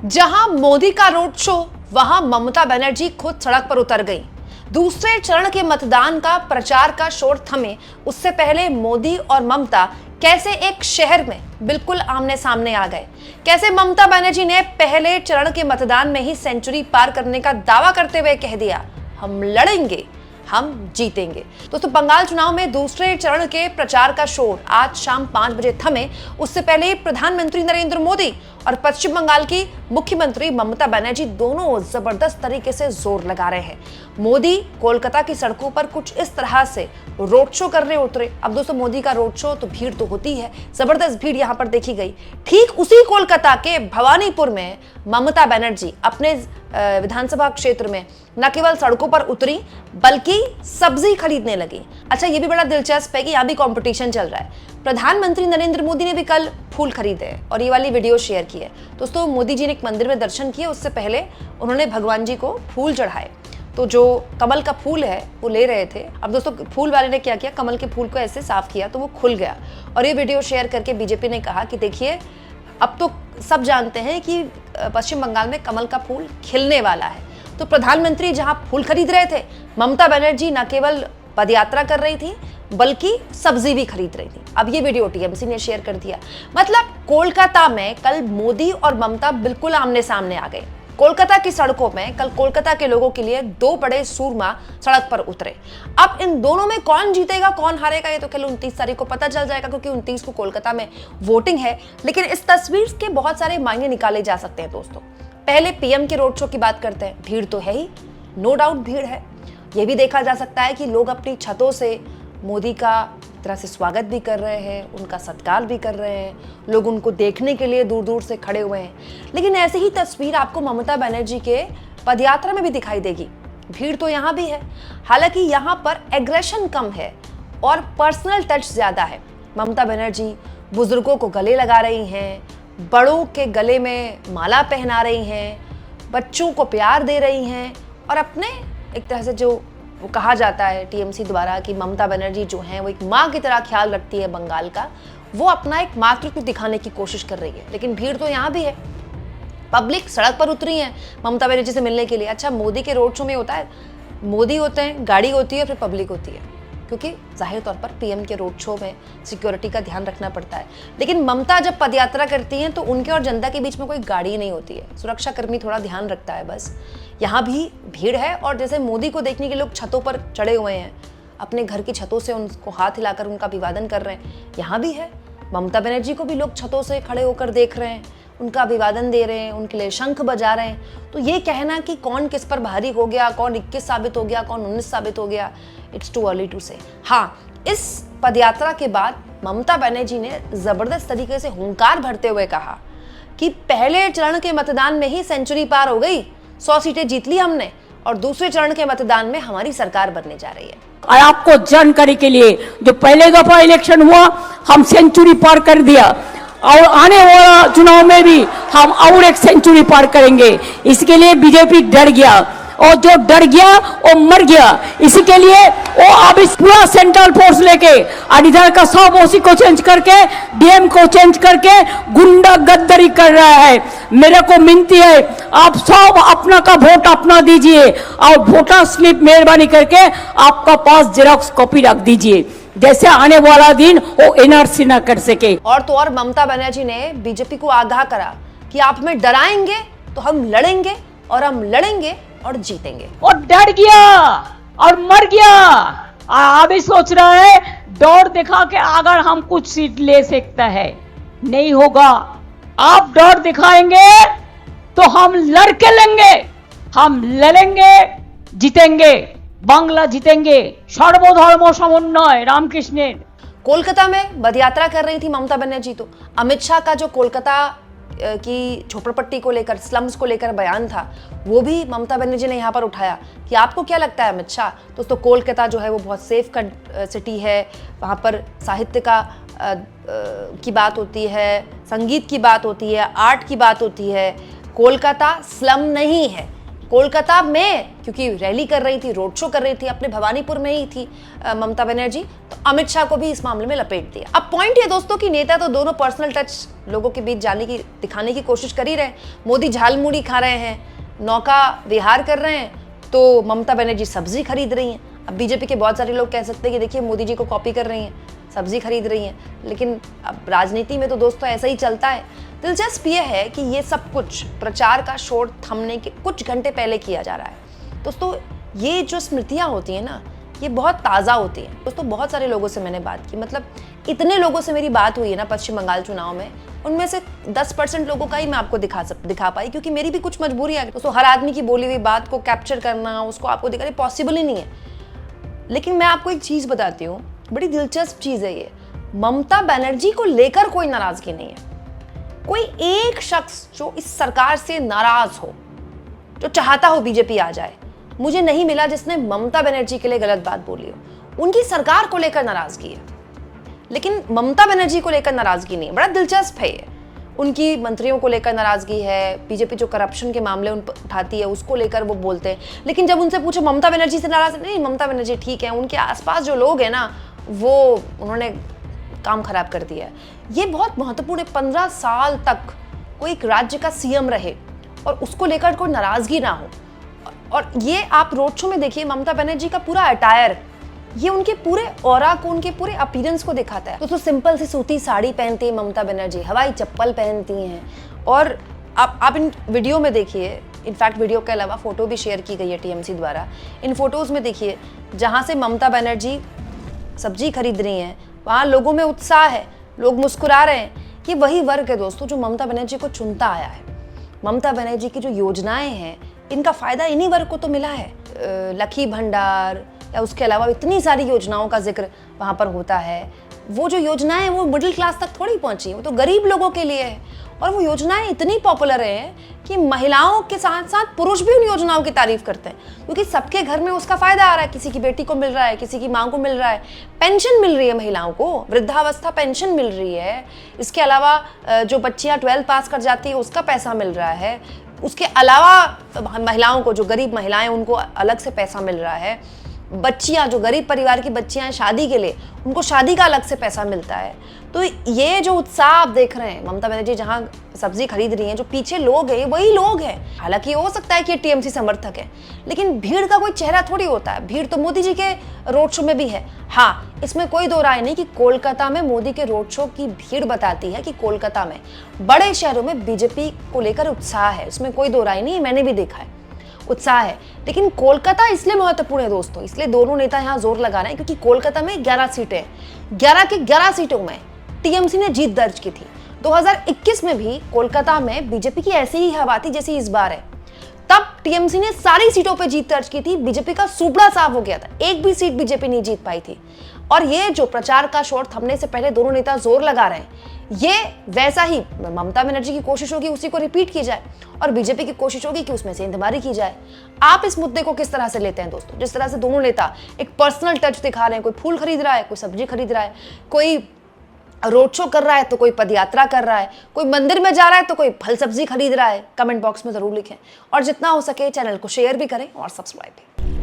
जहां मोदी का road show, वहां ममता बनर्जी खुद सड़क पर उतर गई। दूसरे चरण के मतदान का प्रचार का शोर थमे उससे पहले मोदी और ममता कैसे एक शहर में बिल्कुल आमने सामने आ गए। कैसे ममता बनर्जी ने पहले चरण के मतदान में ही सेंचुरी पार करने का दावा करते हुए कह दिया, हम लड़ेंगे, हम जीतेंगे। दोस्तों, बंगाल चुनाव में दूसरे चरण के प्रचार का शोर आज शाम 5 बजे थमे उससे पहले प्रधानमंत्री नरेंद्र मोदी और पश्चिम बंगाल की मुख्यमंत्री ममता बनर्जी दोनों जबरदस्त तरीके से जोर लगा रहे हैं। मोदी कोलकाता की सड़कों पर कुछ इस तरह से रोड शो करने उतरे। अब दोस्तों, मोदी का रोड शो तो भीड़ तो होती है, जबरदस्त भीड़ यहां पर देखी गई। ठीक उसी कोलकाता के भवानीपुर में ममता बनर्जी अपने विधानसभा क्षेत्र में न केवल सड़कों पर उतरी बल्कि सब्जी खरीदने लगी। अच्छा, ये भी बड़ा दिलचस्प है कि यहाँ भी कंपटीशन चल रहा है। प्रधानमंत्री नरेंद्र मोदी ने भी कल फूल खरीदे और ये वाली वीडियो शेयर की है। दोस्तों, मोदी जी ने एक मंदिर में दर्शन किए, उससे पहले उन्होंने भगवान जी को फूल चढ़ाए। तो जो कमल का फूल है वो ले रहे थे। अब दोस्तों, फूल वाले ने क्या किया, कमल के फूल को ऐसे साफ किया तो वो खुल गया। और ये वीडियो शेयर करके बीजेपी ने कहा कि देखिए, अब तो सब जानते हैं कि पश्चिम बंगाल में कमल का फूल खिलने वाला है। तो प्रधानमंत्री जहां फूल खरीद रहे थे, ममता बनर्जी न केवल पदयात्रा कर रही थी बल्कि सब्जी भी खरीद रही थी। अब ये वीडियो टीएमसी ने शेयर कर दिया। मतलब कोलकाता में कल मोदी और ममता बिल्कुल आमने सामने आ गए। कोलकाता की सड़कों में कल कोलकाता के लोगों के लिए दो बड़े सूरमा सड़क पर उतरे। अब इन दोनों में कौन जीतेगा कौन हारेगा ये तो कल 29 तारीख को पता चल जाएगा, क्योंकि 29 को कोलकाता में वोटिंग है। लेकिन इस तस्वीर के बहुत सारे मायने निकाले जा सकते हैं। दोस्तों, पहले पीएम के रोड शो की बात करते हैं। भीड़ तो है ही, नो डाउट भीड़ है। यह भी देखा जा सकता है कि लोग अपनी छतों से मोदी का तरह से स्वागत भी कर रहे हैं, उनका सत्कार भी कर रहे हैं। लोग उनको देखने के लिए दूर दूर से खड़े हुए हैं। लेकिन ऐसी ही तस्वीर आपको ममता बनर्जी के पदयात्रा में भी दिखाई देगी। भीड़ तो यहाँ भी है, हालांकि यहाँ पर एग्रेशन कम है और पर्सनल टच ज्यादा है। ममता बनर्जी बुजुर्गों को गले लगा रही हैं, बड़ों के गले में माला पहना रही हैं, बच्चों को प्यार दे रही हैं और अपने एक तरह से जो वो कहा जाता है टीएमसी द्वारा कि ममता बनर्जी जो है वो एक माँ की तरह ख्याल रखती है बंगाल का, वो अपना एक मातृत्व दिखाने की कोशिश कर रही है। लेकिन भीड़ तो यहाँ भी है, पब्लिक सड़क पर उतरी है ममता बनर्जी से मिलने के लिए। अच्छा, मोदी के रोड शो में होता है, मोदी होते हैं, गाड़ी होती है, फिर पब्लिक होती है, क्योंकि जाहिर तौर पर पीएम के रोड शो में सिक्योरिटी का ध्यान रखना पड़ता है। लेकिन ममता जब पदयात्रा करती हैं तो उनके और जनता के बीच में कोई गाड़ी नहीं होती है, सुरक्षा कर्मी थोड़ा ध्यान रखता है बस। यहाँ भी भीड़ है और जैसे मोदी को देखने के लोग छतों पर चढ़े हुए हैं, अपने घर की छतों से उनको हाथ हिलाकर उनका अभिवादन कर रहे हैं, यहाँ भी है। ममता बनर्जी को भी लोग छतों से खड़े होकर देख रहे हैं, उनका अभिवादन दे रहे हैं, उनके लिए शंख बजा रहे हैं। तो ये कहना कि कौन किस पर भारी हो गया, कौन 21 साबित हो गया, कौन 19 साबित हो गया, इट्स टू अर्ली टू से। हाँ, इस पदयात्रा के बाद ममता बनर्जी ने जबरदस्त तरीके से हुंकार भरते हुए कहा कि पहले चरण के मतदान में ही सेंचुरी पार हो गई, 100 सीटें जीत ली हमने और दूसरे चरण के मतदान में हमारी सरकार बनने जा रही है। और आपको जानकारी के लिए, जो पहले दफा इलेक्शन हुआ हम सेंचुरी पार कर दिया और आने वाला चुनाव में भी हम और एक सेंचुरी पार करेंगे। इसके लिए बीजेपी डर गया और जो डर गया वो मर गया। इसी के लिए वो अब इस पूरा सेंट्रल फोर्स लेके और इधर का सब ओसी को चेंज करके डीएम को चेंज करके गुंडा गद्दारी कर रहा है। मेरे को मिनती है, आप सब अपना का वोट अपना दीजिए और वोटर स्लिप मेहरबानी करके आपका पास जेरॉक्स कॉपी रख दीजिए, जैसे आने वाला दिन वो एनआरसी ना कर सके। और तो और ममता बनर्जी ने बीजेपी को आगाह करा कि आप हमें डराएंगे तो हम लड़ेंगे और हम लड़ेंगे और जीतेंगे। और डर गया और मर गया। अभी सोच रहा है डर दिखा के अगर हम कुछ सीट ले सकता है, नहीं होगा। आप डर दिखाएंगे तो हम लड़के लेंगे, हम लड़ेंगे, जीतेंगे, बांग्ला जीतेंगे। सर्वधर्म समन्वय रामकृष्णेर। कोलकाता में पदयात्रा कर रही थी ममता बनर्जी। तो अमित शाह का जो कोलकाता की झोपड़पट्टी को लेकर, स्लम्स को लेकर बयान था, वो भी ममता बनर्जी ने यहाँ पर उठाया कि आपको क्या लगता है अमित शाह। दोस्तों, कोलकाता जो है वो बहुत सेफ सिटी है, वहाँ पर साहित्य का की बात होती है, संगीत की बात होती है, आर्ट की बात होती है। कोलकाता स्लम नहीं है, कोलकाता में क्योंकि रैली कर रही थी, रोड शो कर रही थी, अपने भवानीपुर में ही थी ममता बनर्जी, तो अमित शाह को भी इस मामले में लपेट दिया। अब पॉइंट ये दोस्तों कि नेता तो दोनों पर्सनल टच लोगों के बीच जाने की दिखाने की कोशिश कर ही रहे हैं। मोदी झालमुड़ी खा रहे हैं, नौका विहार कर रहे हैं, तो ममता बनर्जी सब्जी खरीद रही हैं। अब बीजेपी के बहुत सारे लोग कह सकते हैं कि देखिए मोदी जी को कॉपी कर रही हैं, सब्जी खरीद रही हैं, लेकिन अब राजनीति में तो दोस्तों ऐसा ही चलता है। दिलचस्प ये है कि ये सब कुछ प्रचार का शोर थमने के कुछ घंटे पहले किया जा रहा है। दोस्तों ये जो स्मृतियाँ होती हैं ना, ये बहुत ताज़ा होती हैं। दोस्तों बहुत सारे लोगों से मैंने बात की, मतलब इतने लोगों से मेरी बात हुई है ना पश्चिम बंगाल चुनाव में, उनमें से 10% लोगों का ही मैं आपको दिखा पाई, क्योंकि मेरी भी कुछ मजबूरी है। दोस्तों हर आदमी की बोली हुई बात को कैप्चर करना, उसको आपको दिखाना पॉसिबल ही नहीं है। लेकिन मैं आपको एक चीज़ बताती हूँ, बड़ी दिलचस्प चीज़ है ये, ममता बनर्जी को लेकर कोई नाराज़गी नहीं है। कोई एक शख्स जो इस सरकार से नाराज हो, जो चाहता हो बीजेपी आ जाए, मुझे नहीं मिला जिसने ममता बनर्जी के लिए गलत बात बोली हो। उनकी सरकार को लेकर नाराजगी है, लेकिन ममता बनर्जी को लेकर नाराजगी नहीं है। बड़ा दिलचस्प है ये। उनकी मंत्रियों को लेकर नाराजगी है, बीजेपी जो करप्शन के मामले उन पर उठाती है उसको लेकर वो बोलते हैं, लेकिन जब उनसे पूछो ममता बनर्जी से नाराज नहीं, ममता बनर्जी ठीक है, उनके आसपास जो लोग हैं ना वो उन्होंने काम खराब कर दिया है। ये बहुत महत्वपूर्ण है। 15 साल तक कोई एक राज्य का सीएम रहे और उसको लेकर कोई नाराजगी ना हो। और ये आप रोड शो में देखिए, ममता बनर्जी का पूरा अटायर ये उनके पूरे ऑरा को, उनके पूरे अपीयरेंस को दिखाता है। तो सिंपल सी सूती साड़ी पहनती है ममता बनर्जी, हवाई चप्पल पहनती हैं, और आप इन वीडियो में देखिए, इनफैक्ट वीडियो के अलावा फोटो भी शेयर की गई है टीएमसी द्वारा। इन फोटोज़ में देखिए जहाँ से ममता बनर्जी सब्जी खरीद रही हैं, वहाँ लोगों में उत्साह है, लोग मुस्कुरा रहे हैं। ये वही वर्ग है दोस्तों जो ममता बनर्जी को चुनता आया है। ममता बनर्जी की जो योजनाएं हैं, इनका फ़ायदा इन्हीं वर्ग को तो मिला है। लकी भंडार या उसके अलावा इतनी सारी योजनाओं का जिक्र वहाँ पर होता है। वो जो योजनाएं वो मिडिल क्लास तक थोड़ी पहुँची, वो तो गरीब लोगों के लिए है। और वो योजनाएं इतनी पॉपुलर हैं कि महिलाओं के साथ साथ पुरुष भी उन योजनाओं की तारीफ करते हैं, क्योंकि सबके घर में उसका फायदा आ रहा है। किसी की बेटी को मिल रहा है, किसी की माँ को मिल रहा है, पेंशन मिल रही है महिलाओं को, वृद्धावस्था पेंशन मिल रही है। इसके अलावा जो बच्चियाँ 12 पास कर जाती है उसका पैसा मिल रहा है। उसके अलावा महिलाओं को, जो गरीब महिलाएं, उनको अलग से पैसा मिल रहा है। बच्चियां, जो गरीब परिवार की बच्चियां हैं शादी के लिए, उनको शादी का अलग से पैसा मिलता है। तो ये जो उत्साह आप देख रहे हैं, ममता बनर्जी जहां सब्जी खरीद रही हैं, जो पीछे लोग हैं वही लोग हैं। हालांकि हो सकता है कि ये टीएमसी समर्थक है, लेकिन भीड़ का कोई चेहरा थोड़ी होता है। भीड़ तो मोदी जी के रोड शो में भी है। हाँ, इसमें कोई दो राय नहीं कि कोलकाता में मोदी के रोड शो की भीड़ बताती है कि कोलकाता में, बड़े शहरों में बीजेपी को लेकर उत्साह है। इसमें कोई दो राय नहीं, मैंने भी देखा है, उत्साह है। लेकिन कोलकाता इसलिए महत्वपूर्ण है दोस्तों, इसलिए दोनों नेता यहाँ जोर लगा रहे हैं क्योंकि कोलकाता में 11 सीटें, 11 की 11 सीटों में टीएमसी ने जीत दर्ज की थी। 2021 में भी कोलकाता में बीजेपी की ऐसी ही हवा थी जैसी इस बार है। तब टीएमसी ने सारी सीटों पे जीत दर्ज की थी, बीजेपी का सुपड़ा साफ हो गया था, एक भी सीट बीजेपी नहीं जीत पाई थी। और ये जो प्रचार का शोर थमने से पहले दोनों नेता जोर लगा रहे हैं, ये वैसा ही ममता बनर्जी की कोशिश होगी उसी को रिपीट की जाए, और बीजेपी की कोशिश होगी कि उसमें से इंतबारी की जाए। आप इस मुद्दे को किस तरह से लेते हैं दोस्तों? जिस तरह से दोनों नेता एक पर्सनल टच दिखा रहे हैं, कोई फूल खरीद रहा है, कोई सब्जी खरीद रहा है, कोई रोड शो कर रहा है तो कोई पदयात्रा कर रहा है, कोई मंदिर में जा रहा है तो कोई फल सब्जी खरीद रहा है। कमेंट बॉक्स में जरूर लिखें, और जितना हो सके चैनल को शेयर भी करें और सब्सक्राइब भी।